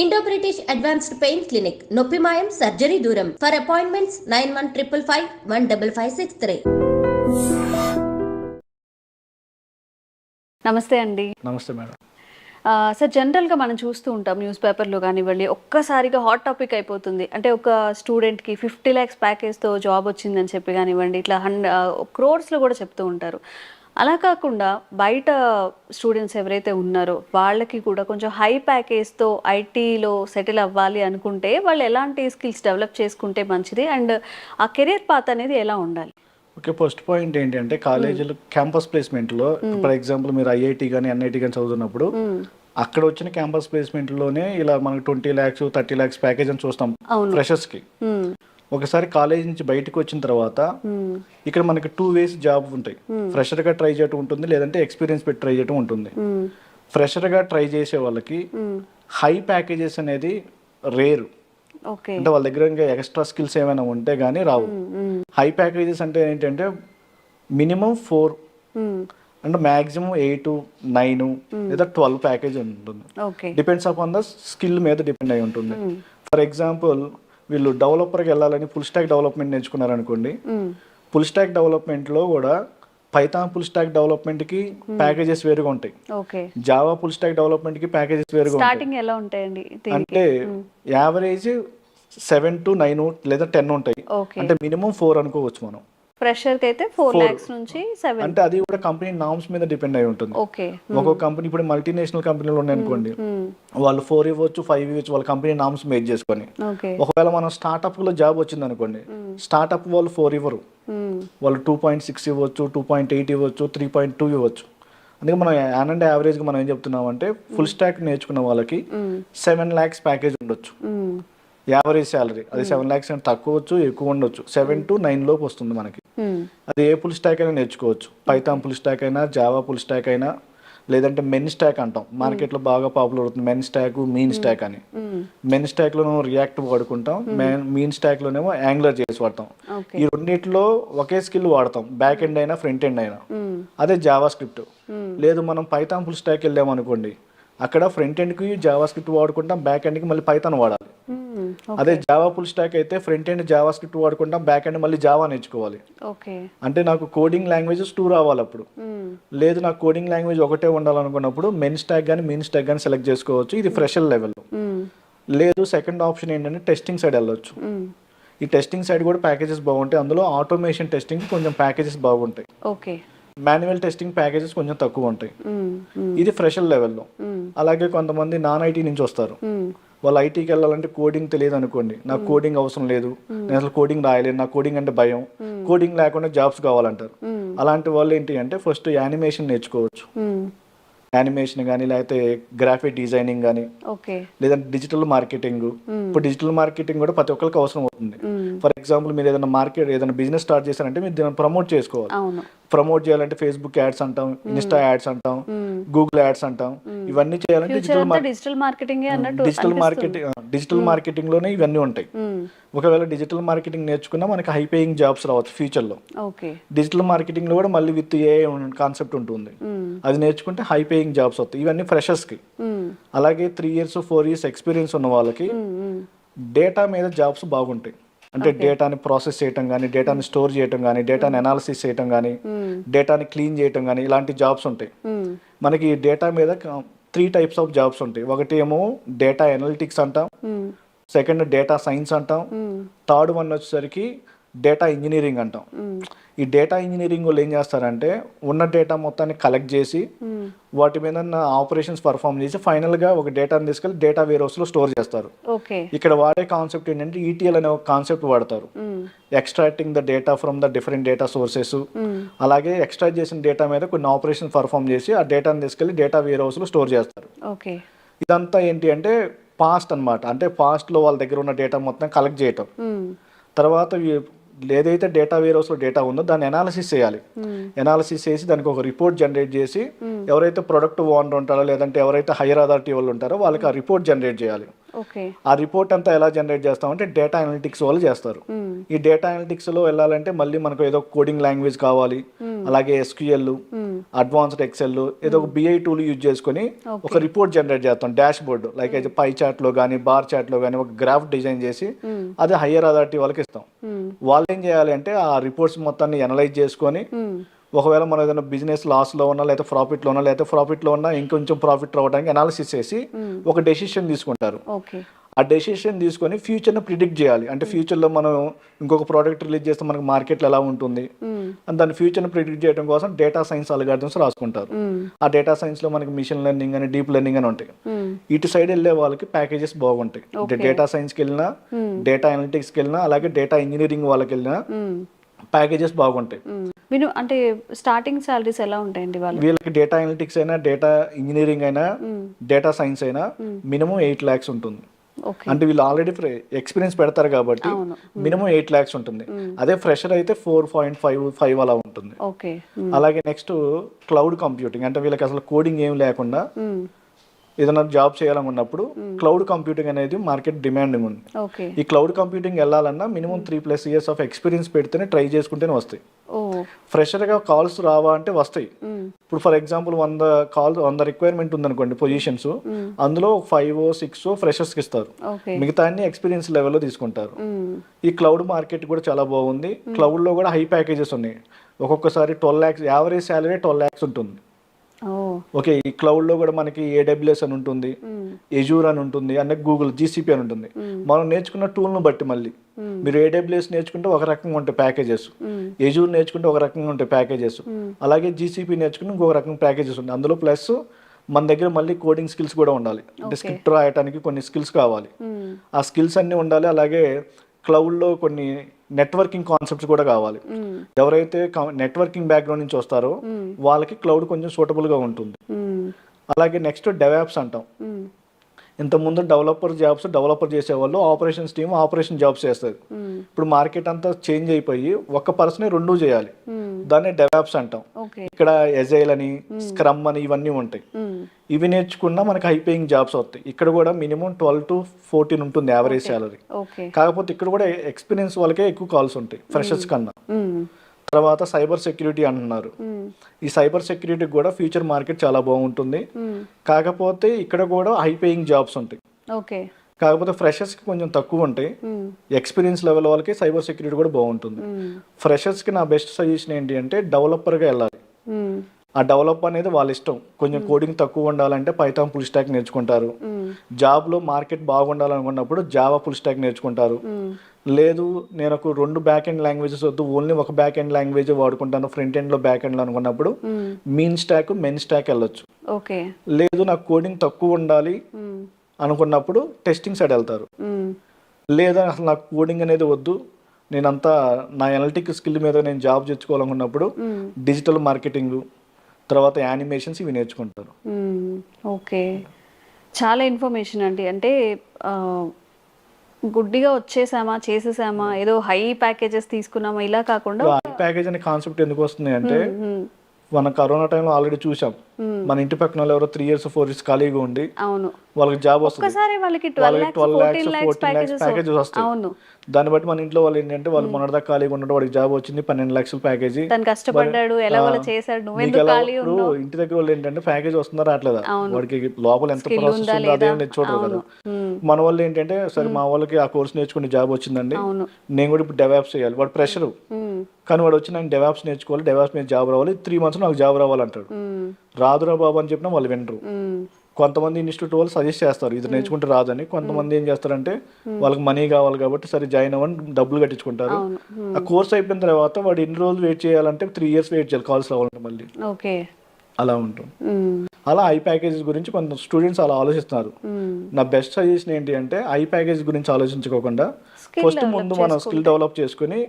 Indo British advanced pain clinic నొప్పి మాయం surgery దూరం ఫర్ అపాయింట్మెంట్స్ 9155515563. నమస్తే అండి. నమస్తే మేడం. సార్, జనరల్గా మనం చూస్తూ ఉంటాం న్యూస్ పేపర్లో కానివ్వండి, ఒక్కసారిగా హాట్ టాపిక్ అయిపోతుంది. అంటే ఒక స్టూడెంట్కి 50 lakhs ప్యాకేజ్తో జాబ్ వచ్చిందని చెప్పి కానివ్వండి, ఇట్లా క్రోర్స్లో కూడా చెప్తూ ఉంటారు. అలా కాకుండా బయట స్టూడెంట్స్ ఎవరైతే ఉన్నారో వాళ్ళకి కూడా కొంచెం హై ప్యాకేజ్తో ఐటీలో సెటిల్ అవ్వాలి అనుకుంటే వాళ్ళు ఎలాంటి స్కిల్స్ డెవలప్ చేసుకుంటే మంచిది, అండ్ ఆ కెరియర్ పాత్ అనేది ఎలా ఉండాలి? ఓకే, ఫస్ట్ పాయింట్ ఏంటంటే కాలేజీలో క్యాంపస్ ప్లేస్మెంట్లో ఫర్ ఎగ్జాంపుల్ మీరు ఐఐటి కానీ ఎన్ఐటి కానీ చదువుతున్నప్పుడు అక్కడ వచ్చిన క్యాంపస్ ప్లేస్మెంట్లోనే ఇలా మనకు 20 lakhs 30 lakhs ప్యాకేజ్ అని చూస్తాం ఫ్రెషర్స్కి. ఒకసారి కాలేజ్ నుంచి బయటకు వచ్చిన తర్వాత ఇక్కడ మనకి 2 ways జాబ్ ఉంటాయి. ఫ్రెషర్గా ట్రై చేయటం ఉంటుంది, లేదంటే ఎక్స్పీరియన్స్ పెట్టి ట్రై చేయటం ఉంటుంది. ఫ్రెషర్గా ట్రై చేసే వాళ్ళకి హై ప్యాకేజెస్ అనేది రేరు. అంటే వాళ్ళ దగ్గర ఇంకా ఎక్స్ట్రా స్కిల్స్ ఏమైనా ఉంటే కానీ రావు. హై ప్యాకేజెస్ అంటే ఏంటంటే మినిమం 4 అంటే మ్యాక్సిమం 8 9 లేదా 12 ప్యాకేజ్ ఉంటుంది. డిపెండ్స్ అపాన్ ద స్కిల్ మీద డిపెండ్ అయి ఉంటుంది. ఫర్ ఎగ్జాంపుల్ వీళ్ళు డెవలపర్కి వెళ్ళాలని ఫుల్ స్టాక్ డెవలప్మెంట్ నేర్చుకున్నారనుకోండి, ఫుల్ స్టాక్ డెవలప్మెంట్లో కూడా పైథాన్ ఫుల్ స్టాక్ డెవలప్మెంట్కి ప్యాకేజెస్ వేరుగా ఉంటాయి, జావా ఫుల్ స్టాక్ డెవలప్మెంట్కి ప్యాకేజెస్ వేరుగా ఉంటాయి. అంటే యావరేజ్ 7 to 9 లేదా 10 ఉంటాయి. అంటే మినిమం 4 అనుకోవచ్చు మనం. ఫ్రెషర్ అయితే 4 lakhs నుంచి 7. అంటే అది కూడా కంపెనీ నామ్స్ మీద డిపెండ్ అయి ఉంటుంది. ఒక్కొక్క కంపెనీ ఇప్పుడు మల్టీనేషనల్ కంపెనీలు ఉన్నాయి అనుకోండి, వాళ్ళు 4 ఇవ్వచ్చు 5 ఇవ్వచ్చు, వాళ్ళ కంపెనీ నామ్స్ మేడ్ చేసుకొని. ఒకవేళ మనం స్టార్ట్అప్ లో జాబ్ వచ్చింది అనుకోండి, స్టార్ట్అప్ వాళ్ళు 4 ఇవ్వరు, వాళ్ళు 2.6 ఇవ్వచ్చు, 2.8 ఇవ్వచ్చు, 3.2 ఇవ్వచ్చు. అందుకే మనం యావరేజ్ గా మనం ఏం చెప్తున్నాం అంటే ఫుల్ స్టాక్ నేర్చుకున్న వాళ్ళకి 7 lakhs ప్యాకేజ్ ఉండొచ్చు యావరేజ్ శాలరీ. అది 7 lakhs అంటే తక్కువ వచ్చు, ఎక్కువ ఉండొచ్చు. 7 to 9 లోపు వస్తుంది మనకి. అది ఏ ఫుల్ స్టాక్ అయినా నేర్చుకోవచ్చు. పైథాన్ ఫుల్ స్టాక్ అయినా, జావా ఫుల్ స్టాక్ అయినా, లేదంటే మెన్ స్టాక్ అంటాం, మార్కెట్లో బాగా పాపులర్ అవుతుంది మెన్ స్టాక్, మీన్ స్టాక్ అని. మెన్ స్టాక్ లోనేమో రియాక్ట్ వాడుకుంటాం, మీన్ స్టాక్ లోనేమో యాంగులర్ చేసి వాడతాం. ఈ రెండిట్లో ఒకే స్కిల్ వాడతాం, బ్యాక్ ఎండ్ అయినా ఫ్రంట్ ఎండ్ అయినా. అదే జావా స్క్రిప్ట్. లేదు మనం పైథాన్ ఫుల్ స్టాక్ వెళ్ళాం అనుకోండి, అక్కడ ఫ్రంట్ ఎండ్ కి జావా స్క్రిప్ట్ వాడుకుంటాం, బ్యాక్ ఎండ్ కి మళ్ళీ పైథాన్ వాడాలి. అదే జావా ఫుల్ స్టాక్ అయితే ఫ్రంట్ ఎండ్ జావా స్క్రిప్ట్ వాడుకుంటాం, బ్యాక్ ఎండ్ మళ్ళీ జావా నేర్చుకోవాలి. అంటే నాకు కోడింగ్ లాంగ్వేజెస్ 2 రావాలి అప్పుడు. లేదు నాకు కోడింగ్ లాంగ్వేజ్ ఒకటే ఉండాలనుకున్నప్పుడు మెన్ స్టాక్ కానీ మీన్ స్టాక్ కానీ సెలెక్ట్ చేసుకోవచ్చు. ఇది ఫ్రెషర్ లెవెల్లో. లేదు సెకండ్ ఆప్షన్ ఏంటంటే టెస్టింగ్ సైడ్ వెళ్ళొచ్చు. ఈ టెస్టింగ్ సైడ్ కూడా ప్యాకేజెస్ బాగుంటాయి. అందులో ఆటోమేషన్ టెస్టింగ్ కొంచెం ప్యాకేజెస్ బాగుంటాయి, మాన్యువల్ టెస్టింగ్ ప్యాకేజెస్ కొంచెం తక్కువ ఉంటాయి. ఇది ఫ్రెషర్ లెవెల్లో. అలాగే కొంతమంది నాన్ ఐటీ నుంచి వస్తారు, వాళ్ళు ఐటీకి వెళ్ళాలంటే కోడింగ్ తెలియదు అనుకోండి, నాకు కోడింగ్ అవసరం లేదు, నేను అసలు కోడింగ్ రాయలేదు, నాకు కోడింగ్ అంటే భయం, కోడింగ్ లేకుండా జాబ్స్ కావాలంటారు. అలాంటి వాళ్ళు ఏంటి అంటే ఫస్ట్ యానిమేషన్ నేర్చుకోవచ్చు. యానిమేషన్ కానీ, లేకపోతే గ్రాఫిక్ డిజైనింగ్ కానీ, లేదంటే డిజిటల్ మార్కెటింగ్. ఇప్పుడు డిజిటల్ మార్కెటింగ్ కూడా ప్రతి ఒక్కరికి అవసరం అవుతుంది. ఫర్ ఎగ్జాంపుల్ మీరు ఏదైనా బిజినెస్ స్టార్ట్ చేశారంటే మీరు దీన్ని ప్రమోట్ చేసుకోవాలి. ప్రమోట్ చేయాలంటే ఫేస్బుక్ యాడ్స్ అంటాం, ఇన్స్టా యాడ్స్ అంటాం, గూగుల్ యాడ్స్ అంటాం. ఇవన్నీ చేయాలంటే డిజిటల్ మార్కెటింగ్ లోనే ఇవన్నీ ఉంటాయి. ఒకవేళ డిజిటల్ మార్కెటింగ్ నేర్చుకున్నా మనకి హై పేయింగ్ జాబ్స్ రావచ్చు ఫ్యూచర్ లో. డిజిటల్ మార్కెటింగ్ లో కూడా మళ్ళీ విత్ ఏ కాన్సెప్ట్ ఉంటుంది, అది నేర్చుకుంటే హై పేయింగ్ జాబ్స్ వస్తాయి. ఇవన్నీ ఫ్రెషర్స్ కి. అలాగే 3 years 4 years ఎక్స్పీరియన్స్ ఉన్న వాళ్ళకి డేటా మీద జాబ్స్ బాగుంటాయి. అంటే డేటాని ప్రాసెస్ చేయటం కానీ, డేటాని స్టోర్ చేయటం కానీ, డేటాని అనాలిసిస్ చేయటం కానీ, డేటాని క్లీన్ చేయటం కానీ, ఇలాంటి జాబ్స్ ఉంటాయి. మనకి డేటా మీద 3 types ఆఫ్ జాబ్స్ ఉంటాయి. ఒకటి ఏమో డేటా అనలిటిక్స్ అంటాం, సెకండ్ డేటా సైన్స్ అంటాం, థర్డ్ వన్ వచ్చేసరికి డేటా ఇంజనీరింగ్ అంటాం. ఈ డేటా ఇంజనీరింగ్ వాళ్ళు ఏం చేస్తారంటే ఉన్న డేటా మొత్తాన్ని కలెక్ట్ చేసి వాటి మీద ఆపరేషన్స్ పర్ఫామ్ చేసి ఫైనల్గా ఒక డేటాని తీసుకెళ్ళి డేటా వేర్ హౌస్లో స్టోర్ చేస్తారు. ఇక్కడ వాడే కాన్సెప్ట్ ఏంటంటే ఈటీఎల్ అనే ఒక కాన్సెప్ట్ వాడతారు. Extracting the data from the different data sources. అలాగే ఎక్స్ట్రాక్ట్ చేసిన డేటా మీద కొన్ని ఆపరేషన్స్ పర్ఫామ్ చేసి ఆ డేటాని తీసుకెళ్ళి డేటా వేర్ హౌస్లో స్టోర్ చేస్తారు. ఇదంతా ఏంటి అంటే పాస్ట్ అనమాట. అంటే పాస్ట్లో వాళ్ళ దగ్గర ఉన్న డేటా మొత్తం కలెక్ట్ చేయటం, తర్వాత ఏదైతే డేటా వేర్ హౌస్లో డేటా ఉందో దాన్ని అనాలిసిస్ చేయాలి. అనాలిసిస్ చేసి దానికి ఒక రిపోర్ట్ జనరేట్ చేసి ఎవరైతే ప్రొడక్ట్ ఓనర్ ఉంటారో, లేదంటే ఎవరైతే హైయర్ అథారిటీ వాళ్ళు ఉంటారో వాళ్ళకి ఆ రిపోర్ట్ జనరేట్ చేయాలి. ఓకే. ఆ రిపోర్ట్ అంతా ఎలా జనరేట్ చేస్తామంటే డేటా అనలిటిక్స్ వాళ్ళు చేస్తారు. ఈ డేటా అనలిటిక్స్లో వెళ్ళాలంటే మళ్ళీ మనకు ఏదో కోడింగ్ లాంగ్వేజ్ కావాలి, అలాగే ఎస్క్యూఎల్, అడ్వాన్స్డ్ ఎక్సెల్, ఏదో ఒక బిఐ టూల్ యూజ్ చేసుకొని ఒక రిపోర్ట్ జనరేట్ చేస్తాం. డాష్ బోర్డ్ లైక్ అయితే పై చార్ట్లో కానీ బార్ చార్ట్లో కానీ ఒక గ్రాఫ్ డిజైన్ చేసి అది హయ్యర్ అథారిటీ వాళ్ళకి ఇస్తాం. వాళ్ళు ఏం చేయాలి అంటే ఆ రిపోర్ట్స్ మొత్తాన్ని అనలైజ్ చేసుకొని ఒకవేళ మనం ఏదైనా బిజినెస్ లాస్లో ఉన్నా లేదా ప్రాఫిట్లో ఉన్నా లేదా ప్రాఫిట్లో ఉన్నా ఇంకొంచెం ప్రాఫిట్ రావడానికి అనాలిసిస్ చేసి ఒక డెసిషన్ తీసుకుంటారు. ఆ డెసిషన్ తీసుకొని ఫ్యూచర్ని ప్రిడిక్ట్ చేయాలి. అంటే ఫ్యూచర్లో మనం ఇంకొక ప్రోడక్ట్ రిలీజ్ చేస్తే మనకి మార్కెట్లో ఎలా ఉంటుంది అని దాని ఫ్యూచర్ని ప్రిడిక్ట్ చేయడం కోసం డేటా సైన్స్ అల్గారిథమ్స్ రాసుకుంటారు. ఆ డేటా సైన్స్లో మనకి మిషన్ లెర్నింగ్ అని డీప్ లెర్నింగ్ అని ఉంటాయి. ఇటు సైడ్ వెళ్ళే వాళ్ళకి ప్యాకేజెస్ బాగుంటాయి. అంటే డేటా సైన్స్కి వెళ్ళినా, డేటా అనలిటిక్స్కి వెళ్ళినా, అలాగే డేటా ఇంజనీరింగ్ వాళ్ళకి వెళ్ళినా ప్యాకేజెస్ బాగుంటాయి. మీరు అంటే స్టార్టింగ్ సాలరీస్ ఎలా ఉంటాయండి వీళ్ళకి? డేటా అనలిటిక్స్ అయినా, డేటా ఇంజనీరింగ్ అయినా, డేటా సైన్స్ అయినా మినిమం 8 lakhs ఉంటుంది. అంటే వీళ్ళు ఆల్రెడీ ఎక్స్పీరియన్స్ పెడతారు కాబట్టి మినిమం 8 lakhs ఉంటుంది. అదే ఫ్రెషర్ అయితే 4.55 అలా ఉంటుంది. అలాగే నెక్స్ట్ క్లౌడ్ కంప్యూటింగ్, అంటే వీళ్ళకి అసలు కోడింగ్ ఏం లేకుండా ఏదైనా జాబ్ చేయాలనుకున్నప్పుడు క్లౌడ్ కంప్యూటింగ్ అనేది మార్కెట్ డిమాండింగ్ ఉంది. ఈ క్లౌడ్ కంప్యూటింగ్ వెళ్ళాలన్నా మినిమం 3+ years ఆఫ్ ఎక్స్పీరియన్స్ పెడితేనే ట్రై చేసుకుంటేనే వస్తాయి. ఫ్రెషర్గా కాల్స్ రావా అంటే వస్తాయి. ఇప్పుడు ఫర్ ఎగ్జాంపుల్ 100 రిక్వైర్మెంట్ ఉందనుకోండి పొజిషన్స్, అందులో 5-6 ఫ్రెషర్స్కి ఇస్తారు, మిగతా అన్ని ఎక్స్పీరియన్స్ లెవెల్లో తీసుకుంటారు. ఈ క్లౌడ్ మార్కెట్ కూడా చాలా బాగుంది. క్లౌడ్లో కూడా హై ప్యాకేజెస్ ఉన్నాయి. ఒక్కొక్కసారి 12 lakhs, యావరేజ్ శాలరీ 12 lakhs ఉంటుంది. ఓకే. ఈ క్లౌడ్లో కూడా మనకి AWS అని ఉంటుంది, ఎజూర్ అని ఉంటుంది, అంటే గూగుల్ GCP అని ఉంటుంది. మనం నేర్చుకున్న టూల్ను బట్టి మళ్ళీ మీరు AWS నేర్చుకుంటే ఒక రకంగా ఉంటాయి ప్యాకేజెస్, ఎజూర్ నేర్చుకుంటే ఒక రకంగా ఉంటాయి ప్యాకేజెస్, అలాగే GCP నేర్చుకుంటే ఇంకొక రకంగా ప్యాకేజెస్ ఉంటాయి. అందులో ప్లస్ మన దగ్గర మళ్ళీ కోడింగ్ స్కిల్స్ కూడా ఉండాలి. అంటే స్క్రిప్ట్ రాయడానికి కొన్ని స్కిల్స్ కావాలి, ఆ స్కిల్స్ అన్నీ ఉండాలి. అలాగే క్లౌడ్లో కొన్ని నెట్వర్కింగ్ కాన్సెప్ట్స్ కూడా కావాలి. ఎవరైతే నెట్వర్కింగ్ బ్యాక్గ్రౌండ్ నుంచి వస్తారో వాళ్ళకి క్లౌడ్ కొంచెం సూటబుల్గా ఉంటుంది. అలాగే నెక్స్ట్ డెవాప్స్ అంటాం. ఇంతకుముందు డెవలపర్ చేసేవాళ్ళు, ఆపరేషన్స్ టీమ్ ఆపరేషన్ జాబ్స్ చేస్తారు. ఇప్పుడు మార్కెట్ అంతా చేంజ్ అయిపోయి ఒక్క పర్సనే రెండూ చేయాలి, దాన్ని డెవాప్స్ అంటాం. ఇక్కడ ఎజైల్ అని, స్క్రమ్ అని ఇవన్నీ ఉంటాయి. ఇవి నేర్చుకున్నా మనకి హై పేయింగ్ జాబ్స్ వస్తాయి. ఇక్కడ కూడా మినిమం 12 to 14 ఉంటుంది యావరేజ్ శాలరీ. కాకపోతే ఇక్కడ కూడా ఎక్స్పీరియన్స్ వాళ్ళకే ఎక్కువ కాల్స్ ఉంటాయి ఫ్రెషర్స్ కన్నా. తర్వాత సైబర్ సెక్యూరిటీ అంటున్నారు. ఈ సైబర్ సెక్యూరిటీకి కూడా ఫ్యూచర్ మార్కెట్ చాలా బాగుంటుంది. కాకపోతే ఇక్కడ కూడా హై పేయింగ్ జాబ్స్ ఉంటాయి. కాకపోతే ఫ్రెషర్స్కి కొంచెం తక్కువ ఉంటాయి. ఎక్స్పీరియన్స్ లెవెల్ వాళ్ళకి సైబర్ సెక్యూరిటీ కూడా బాగుంటుంది. ఫ్రెషర్స్కి నా బెస్ట్ సజెషన్ ఏంటి అంటే డెవలపర్గా వెళ్ళాలి. ఆ డెవలప్ అనేది వాళ్ళ ఇష్టం. కొంచెం కోడింగ్ తక్కువ ఉండాలంటే పైథాన్ ఫుల్ స్టాక్ నేర్చుకుంటారు. జాబ్లో మార్కెట్ బాగుండాలనుకున్నప్పుడు జావా ఫుల్ స్టాక్ నేర్చుకుంటారు. లేదు నేను ఒక 2 బ్యాక్ ఎండ్ లాంగ్వేజెస్ వద్దు, ఓన్లీ ఒక బ్యాక్ ఎండ్ లాంగ్వేజ్ వాడుకుంటాను ఫ్రంట్ ఎండ్లో బ్యాక్ ఎండ్లో అనుకున్నప్పుడు మెయిన్ స్టాక్ వెళ్ళొచ్చు. లేదు నాకు కోడింగ్ తక్కువ ఉండాలి అనుకున్నప్పుడు టెస్టింగ్ సైడ్ వెళ్తారు. లేదా అసలు నాకు కోడింగ్ అనేది వద్దు, నేనంతా నా అనలిటిక్ స్కిల్ మీద నేను జాబ్ తెచ్చుకోవాలనుకున్నప్పుడు డిజిటల్ మార్కెటింగ్, తర్వాత యానిమేషన్స్ ఇవి నేర్చుకుంటారు. ఓకే, చాలా ఇన్ఫర్మేషన్ అండి. అంటే గుడ్డిగా వచ్చేసామా, చేసేసామా, ఏదో హై ప్యాకేజెస్ తీసుకున్నామా ఇలా కాకుండా హై ప్యాకేజ్ అనే కాన్సెప్ట్ ఎందుకు వస్తుంది అంటే మన కరోనా టైంలో ఆల్రెడీ చూసాం. మన ఇంటి పక్కన వాళ్ళు ఎవరో 3 years 4 years ఖాళీగా ఉండి వాళ్ళకి జాబ్ వస్తుంది, 12 lakhs 14 lakhs ప్యాకేజెస్ వస్తాయి. దాన్ని బట్టి మన ఇంట్లో వాళ్ళు ఏంటంటే వాళ్ళు మొన్నటిదాకా ఖాళీగా ఉండడం, వాడికి జాబ్ వచ్చింది 12 lakhs ప్యాకేజీ, కష్టపడ్డాడు ఇప్పుడు ఇంటి దగ్గర వాళ్ళు ఏంటంటే ప్యాకేజ్ వస్తుందా రావట్లేదా, వాడికి లోపల ఎంత ప్రాసెస్ ఉందో అదేం చూడరు కదా. మన వాళ్ళు ఏంటంటే సరే మా వాళ్ళకి ఆ కోర్స్ నేర్చుకుని జాబ్ వచ్చిందండి, నేను కూడా ఇప్పుడు డెవాప్స్ చేయాలి, వాడు ప్రెషర్. కానీ వాడు వచ్చి నేను డెవాప్స్ నేర్చుకోవాలి, డెవాప్స్ మీద జాబ్ రావాలి, 3 months నాకు జాబ్ రావాలంటాడు. రాదురా బాబు అని చెప్పినా వాళ్ళు వినరు. కొంతమంది ఇన్స్టిట్యూట్ వాళ్ళు సజెస్ట్ చేస్తారు ఇది నేర్చుకుంటే రాదని. కొంతమంది ఏం చేస్తారంటే వాళ్ళకి మనీ కావాలి కాబట్టి సరే జాయిన్ అవ్వని డబ్బులు కట్టించుకుంటారు. ఆ కోర్స్ అయిపోయిన తర్వాత వాడు ఎన్ని రోజులు వెయిట్ చేయాలంటే 3 years వెయిట్ చేయాలి కాల్స్ రావాలంటే మళ్ళీ. అలా ఉంటుంది. అలా ఐ ప్యాకేజెస్ గురించి కొంత స్టూడెంట్స్ అలా ఆలోచిస్తున్నారు. నా బెస్ట్ సజెషన్ ఏంటి అంటే ఐ ప్యాకేజ్ గురించి ఆలోచించుకోకుండా ఫస్ట్ ముందు మనం స్కిల్ డెవలప్ చేసుకుని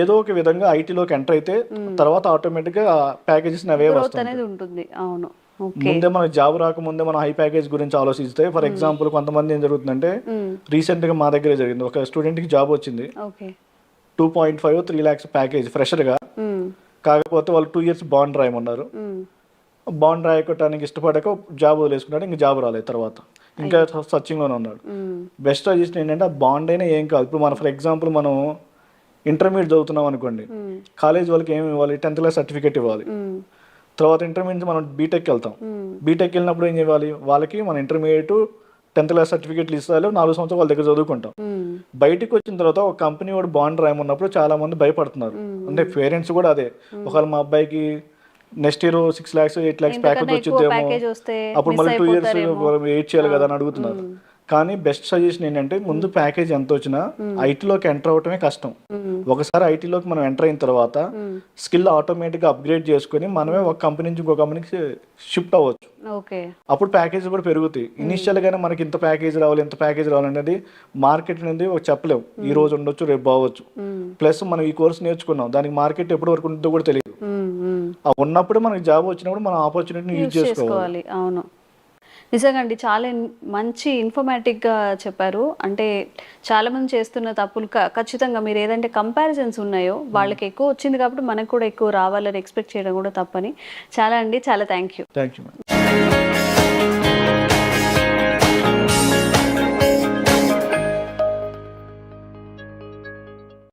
ఏదో ఒక విధంగా ఐటీలోకి ఎంటర్ అయితే తర్వాత ఆటోమేటిక్ గా ప్యాకేజెస్ అవే వస్తాయి. ముందే మనకు జాబ్ రాకముందే మనం హై ప్యాకేజ్ గురించి ఆలోచిస్తే, ఫర్ ఎగ్జాంపుల్ కొంతమంది ఏం జరుగుతుందంటే రీసెంట్ గా మా దగ్గరే జరిగింది. ఒక స్టూడెంట్ కి జాబ్ వచ్చింది, 2.5-3 lakhs ప్యాకేజ్ ఫ్రెషర్ గా. కాకపోతే వాళ్ళు 2 years బాండ్ రాయమన్నారు. బాండ్ రాయకొట్టడానికి ఇష్టపడక జాబ్ వదిలేసుకున్నాడు, ఇంకా జాబ్ రాలేదు తర్వాత, ఇంకా సర్చింగ్లోనే ఉన్నాడు. బెస్ట్ సజెషన్ ఏంటంటే బాండ్ అయినా ఏం కాదు. ఇప్పుడు మనం ఫర్ ఎగ్జాంపుల్ మనం ఇంటర్మీడియట్ చదువుతున్నాం అనుకోండి, కాలేజ్ వాళ్ళకి ఏమి ఇవ్వాలి, 10th క్లాస్ సర్టిఫికేట్ ఇవ్వాలి. తర్వాత ఇంటర్మీడియట్ మనం బీటెక్కి వెళ్తాం, బీటెక్ వెళ్ళినప్పుడు ఏం చేయాలి, వాళ్ళకి మన ఇంటర్మీడియట్ 10th క్లాస్ సర్టిఫికేట్లు ఇస్తారు, 4 సంవత్సరాలు వాళ్ళ దగ్గర చదువుకుంటాం. బయటకు వచ్చిన తర్వాత ఒక కంపెనీ వాడు బాండ్ రాయమన్నప్పుడు చాలా మంది భయపడుతున్నారు. అంటే పేరెంట్స్ కూడా అదే, ఒకవేళ మా అబ్బాయికి next year 6 lakhs 8 lakhs package వచ్చిందేమో, అప్పుడు మళ్ళీ 2 years వెయిట్ చేయాలి కదా అని అడుగుతున్నారు. కానీ బెస్ట్ సజెషన్ ఏంటంటే ముందు ప్యాకేజ్ ఎంత వచ్చినా ఐటీలోకి ఎంటర్ అవటమే కష్టం. ఒకసారి ఐటీలోకి మనం ఎంటర్ అయిన తర్వాత స్కిల్ ఆటోమేటిక్గా అప్గ్రేడ్ చేసుకుని మనమే ఒక కంపెనీ నుంచి ఇంకో కంపెనీకి షిఫ్ట్ అవ్వచ్చు. అప్పుడు ప్యాకేజ్ కూడా పెరుగుతాయి. ఇనిషియల్ గానే మనకి ఇంత ప్యాకేజ్ రావాలి, ఇంత ప్యాకేజ్ రావాలి అనేది మార్కెట్ అనేది చెప్పలేము, ఈ రోజు ఉండొచ్చు, రేపు బావచ్చు. ప్లస్ మనం ఈ కోర్స్ నేర్చుకున్నాం, దానికి మార్కెట్ ఎప్పటి వరకు ఉంటుందో కూడా తెలియదు. ఉన్నప్పుడు మనకి జాబ్ వచ్చినప్పుడు మనం ఆపర్చునిటీని యూజ్ చేసుకోవాలి. అవును, నిజంగా అండి, చాలా మంచి ఇన్ఫర్మేటివ్గా చెప్పారు. అంటే చాలామంది చేస్తున్న తప్పులు ఖచ్చితంగా మీరు ఏదంటే కంపారిజన్స్ ఉన్నాయో వాళ్ళకి ఎక్కువ వచ్చింది కాబట్టి మనకు కూడా ఎక్కువ రావాలని ఎక్స్పెక్ట్ చేయడం కూడా తప్పని. చాలా అండి, చాలా థ్యాంక్ యూ.